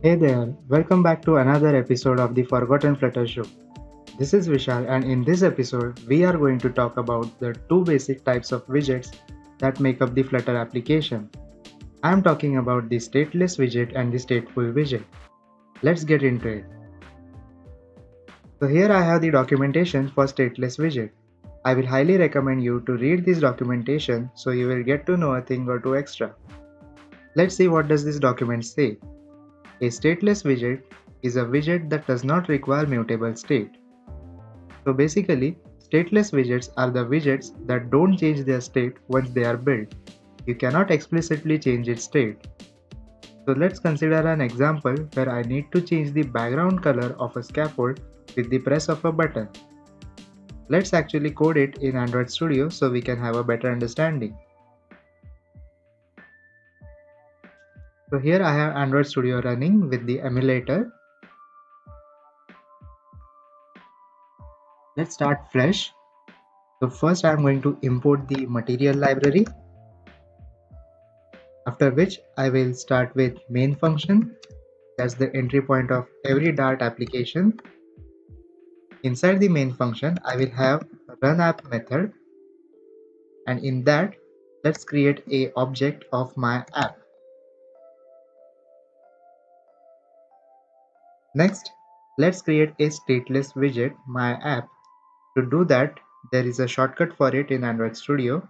Hey there, welcome back to another episode of the Forgotten Flutter Show. This is Vishal, and in this episode, we are going to talk about the two basic types of widgets that make up the Flutter application. I am talking about the stateless widget and the stateful widget. Let's get into it. So, here I have the documentation for stateless widget. I will highly recommend you to read this documentation so you will get to know a thing or two extra. Let's see what does this document say. A stateless widget is a widget that does not require mutable state. So basically, stateless widgets are the widgets that don't change their state once they are built. You cannot explicitly change its state. So let's consider an example where I need to change the background color of a scaffold with the press of a button. Let's actually code it in Android Studio so we can have a better understanding. So here I have Android Studio running with the emulator. Let's start fresh. So first I am going to import the material library, after which I will start with main function. That's the entry point of every Dart application. Inside the main function, I will have a run app method, and in that, let's create a object of my app. Next, let's create a stateless widget, my app. To do that, there is a shortcut for it in Android Studio.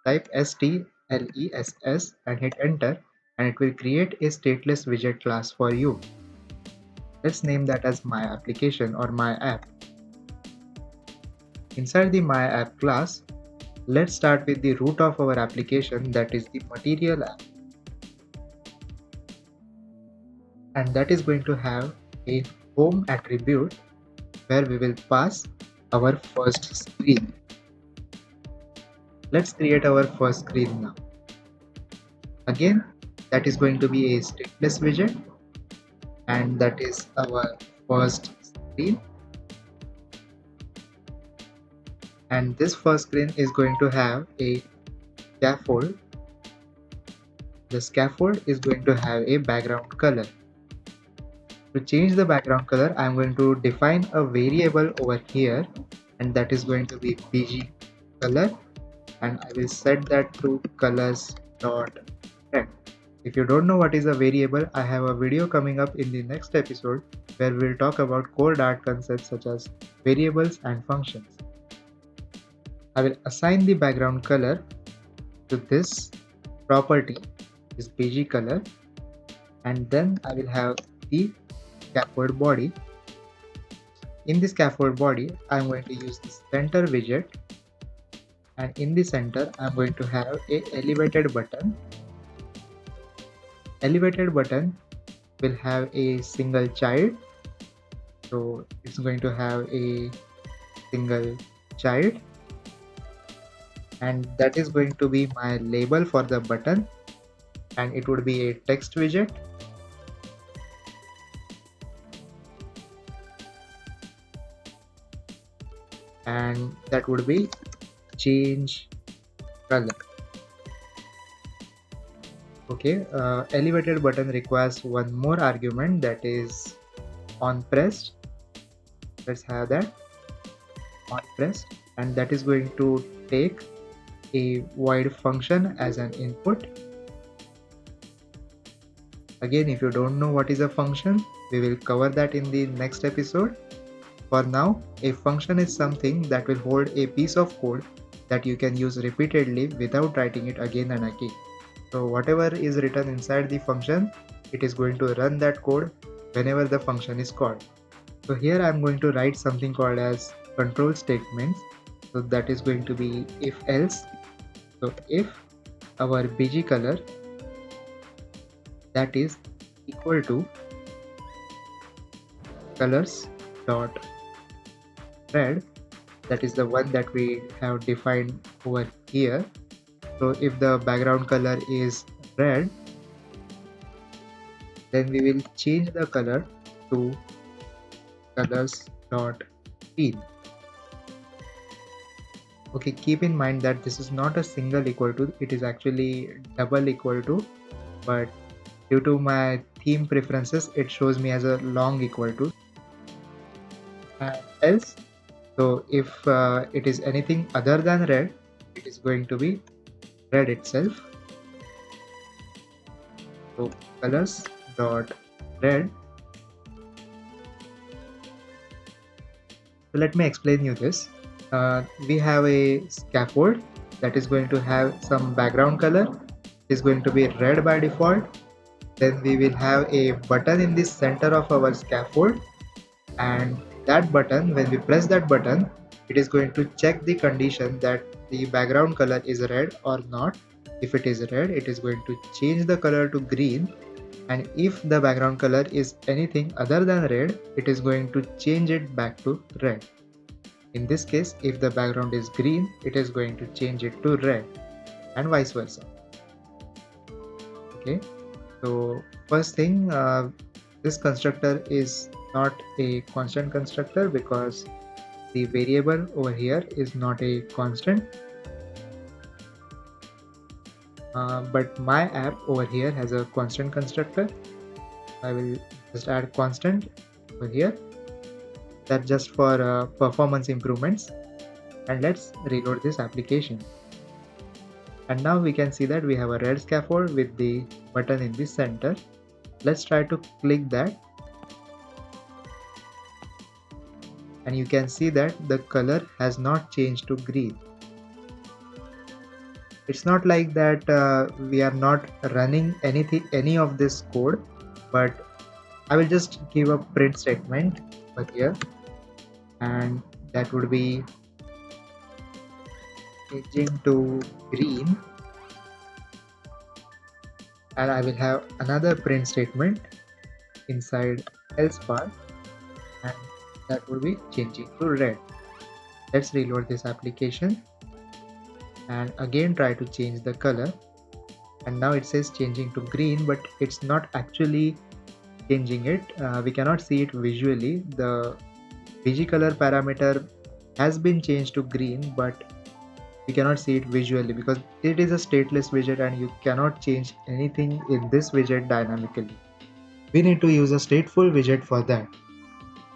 Type STLESS and hit enter, and it will create a stateless widget class for you. Let's name that as my application or my app. Inside the my app class, let's start with the root of our application, that is the material app, and that is going to have a home attribute where we will pass our first screen. Let's create our first screen now. Again, that is going to be a stateless widget, and that is our first screen. And this first screen is going to have a scaffold. The scaffold is going to have a background color. To change the background color, I'm going to define a variable over here, and that is going to be bg color, and I will set that to colors.red. If you don't know what is a variable, I have a video coming up in the next episode where we'll talk about core Dart concepts such as variables and functions. I will assign the background color to this property, this bg color, and then I will have the scaffold body. In the scaffold body, I'm going to use the center widget, and in the center, I'm going to have a elevated button. Elevated button will have a single child, so it's going to have a single child, and that is going to be my label for the button, and it would be a text widget. And that would be change color. Okay, elevated button requires one more argument, that is on pressed. Let's have that on pressed, and that is going to take a void function as an input. Again, if you don't know what is a function, we will cover that in the next episode. For now, a function is something that will hold a piece of code that you can use repeatedly without writing it again and again. So whatever is written inside the function, it is going to run that code whenever the function is called. So here I am going to write something called as control statements. So that is going to be if else. So if our bg color, that is equal to colors dot red, that is the one that we have defined over here. So if the background color is red, then we will change the color to colors.peel. Okay, keep in mind that this is not a single equal to, it is actually double equal to, but Due to my theme preferences, it shows me as a long equal to and else. So if it is anything other than red, it is going to be red itself. So colors dot red. So let me explain you this. We have a scaffold that is going to have some background color. It is going to be red by default. Then we will have a button in the center of our scaffold, and that button, when we press that button, it is going to check the condition that the background color is red or not. If it is red, it is going to change the color to green, and if the background color is anything other than red, it is going to change it back to red. In this case, if the background is green, it is going to change it to red, and vice versa. Okay, so first thing, this constructor is not a constant constructor because the variable over here is not a constant, but my app over here has a constant constructor. I will just add constant over here. That's just for performance improvements. And let's reload this application. And now we can see that we have a red scaffold with the button in the center. Let's try to click that, and you can see that the color has not changed to green. It's not like that we are not running any of this code, but I will just give a print statement over here, and that would be changing to green, and I will have another print statement inside else part, and that would be changing to red. Let's reload this application and again try to change the color, and now it says changing to green, but it's not actually changing it. We cannot see it visually. The VG color parameter has been changed to green, but we cannot see it visually because it is a stateless widget and you cannot change anything in this widget dynamically. We need to use a stateful widget for that.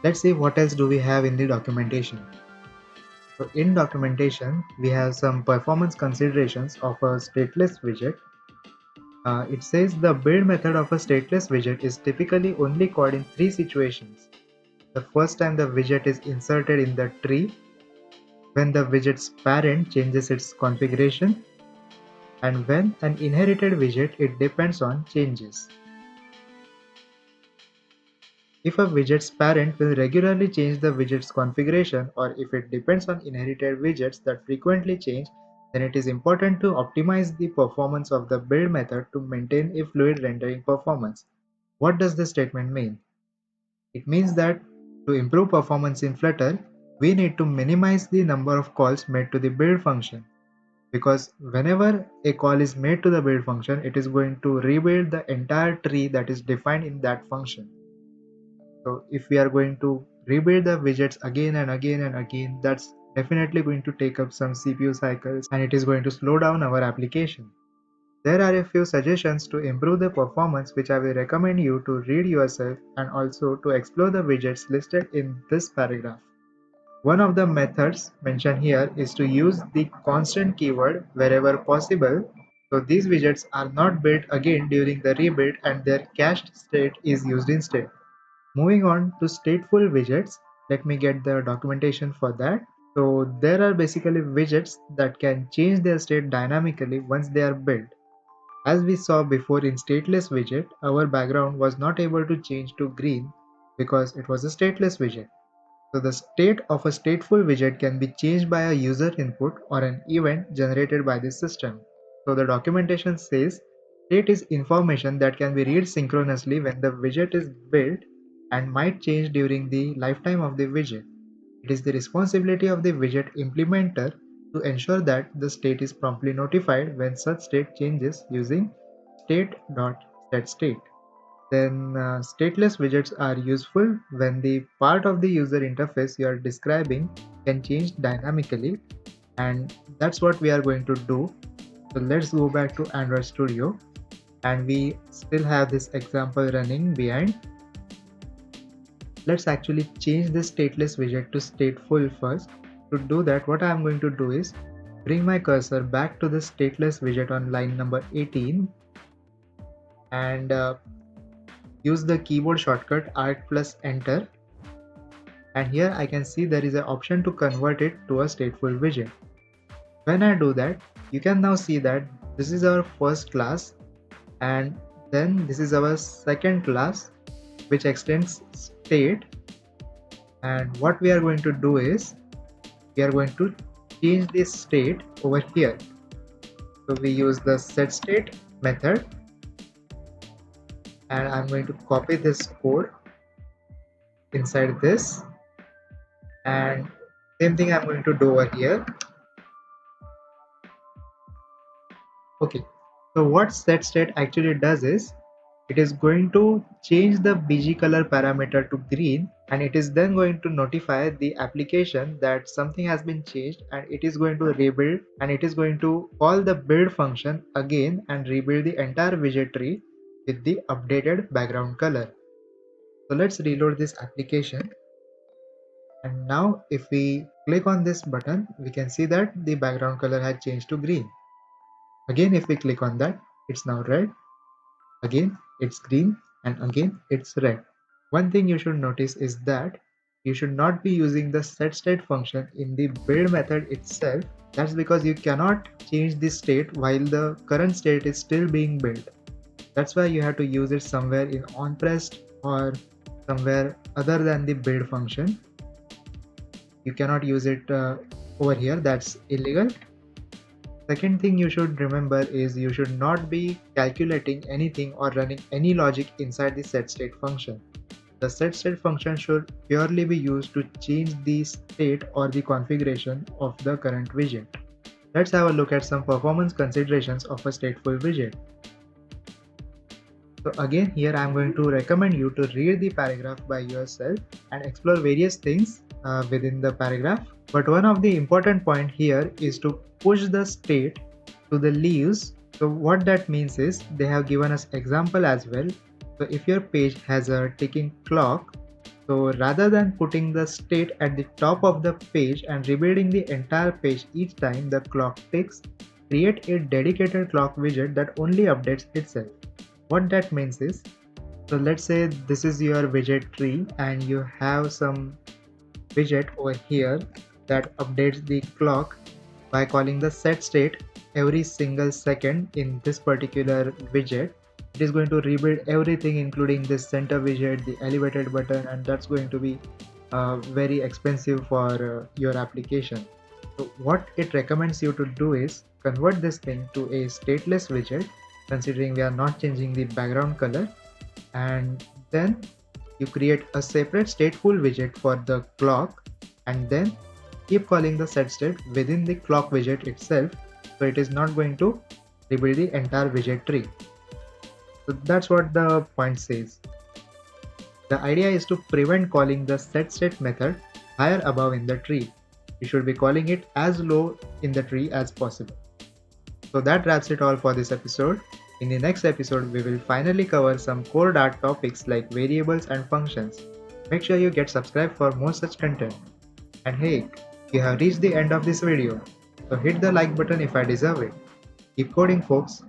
Let's see what else do we have in the documentation. So in documentation, we have some performance considerations of a stateless widget. It says the build method of a stateless widget is typically only called in three situations. The first time the widget is inserted in the tree, when the widget's parent changes its configuration, and when an inherited widget it depends on changes. If a widget's parent will regularly change the widget's configuration, or if it depends on inherited widgets that frequently change, then it is important to optimize the performance of the build method to maintain a fluid rendering performance. What does this statement mean? It means that to improve performance in Flutter, we need to minimize the number of calls made to the build function, because whenever a call is made to the build function, it is going to rebuild the entire tree that is defined in that function. So if we are going to rebuild the widgets again and again and again, that's definitely going to take up some CPU cycles and it is going to slow down our application. There are a few suggestions to improve the performance which I will recommend you to read yourself and also to explore the widgets listed in this paragraph. One of the methods mentioned here is to use the constant keyword wherever possible. So these widgets are not built again during the rebuild and their cached state is used instead. Moving on to stateful widgets, let me get the documentation for that. So there are basically widgets that can change their state dynamically once they are built. As we saw before in stateless widget, our background was not able to change to green because it was a stateless widget. So the state of a stateful widget can be changed by a user input or an event generated by the system. So the documentation says state is information that can be read synchronously when the widget is built and might change during the lifetime of the widget. It is the responsibility of the widget implementer to ensure that the state is promptly notified when such state changes using state.setState. Then stateless widgets are useful when the part of the user interface you are describing can change dynamically, and that's what we are going to do. So let's go back to Android Studio. and we still have this example running behind. Let's actually change this stateless widget to stateful first. To do that, what I'm going to do is bring my cursor back to the stateless widget on line number 18 and use the keyboard shortcut Alt plus Enter, and here I can see there is an option to convert it to a stateful widget. When I do that, you can now see that this is our first class, and then this is our second class which extends state, and what we are going to do is we are going to change this state over here. So we use the setState method, and I'm going to copy this code inside this, and same thing I'm going to do over here. Okay, so what setState actually does is it is going to change the bg color parameter to green, and it is then going to notify the application that something has been changed, and it is going to rebuild, and it is going to call the build function again and rebuild the entire widget tree with the updated background color. So let's reload this application, and now if we click on this button, we can see that the background color has changed to green. Again, if we click on that, it's now red. Again, it's green, and again, it's red. One thing you should notice is that you should not be using the setState function in the build method itself. That's because you cannot change the state while the current state is still being built. That's why you have to use it somewhere in onPressed or somewhere other than the build function. You cannot use it over here, that's illegal. Second thing you should remember is you should not be calculating anything or running any logic inside the setState function. The setState function should purely be used to change the state or the configuration of the current widget. Let's have a look at some performance considerations of a stateful widget. So again, here I am going to recommend you to read the paragraph by yourself and explore various things within the paragraph. But one of the important point here is to push the state to the leaves. So what that means is they have given us example as well. So if your page has a ticking clock, so rather than putting the state at the top of the page and rebuilding the entire page each time the clock ticks, create a dedicated clock widget that only updates itself. What that means is, so let's say this is your widget tree and you have some widget over here that updates the clock by calling the setState every single second in this particular widget. It is going to rebuild everything including this center widget, the elevated button, and that's going to be very expensive for your application. So what it recommends you to do is convert this thing to a stateless widget, considering we are not changing the background color, and then you create a separate stateful widget for the clock, and then keep calling the setState within the clock widget itself, so it is not going to rebuild the entire widget tree. So that's what the point says. The idea is to prevent calling the setState method higher above in the tree. You should be calling it as low in the tree as possible. So that wraps it all for this episode. In the next episode, we will finally cover some core Dart topics like variables and functions. Make sure you get subscribed for more such content. And hey, you have reached the end of this video, so hit the like button if I deserve it. Keep coding, folks.